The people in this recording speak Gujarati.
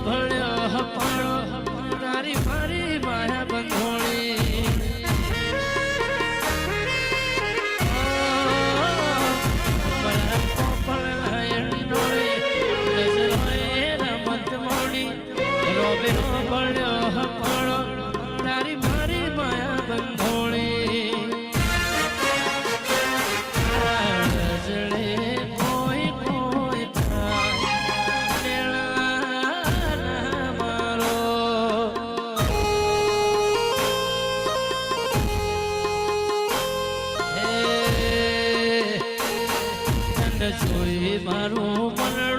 ભળ્યો હપાળો તારી મારી માયા બંધોળી ભળ્યો હપાળો તારી મારી માયા બંધોળી કોઈ કોઈ મારો જોઈ મારું મન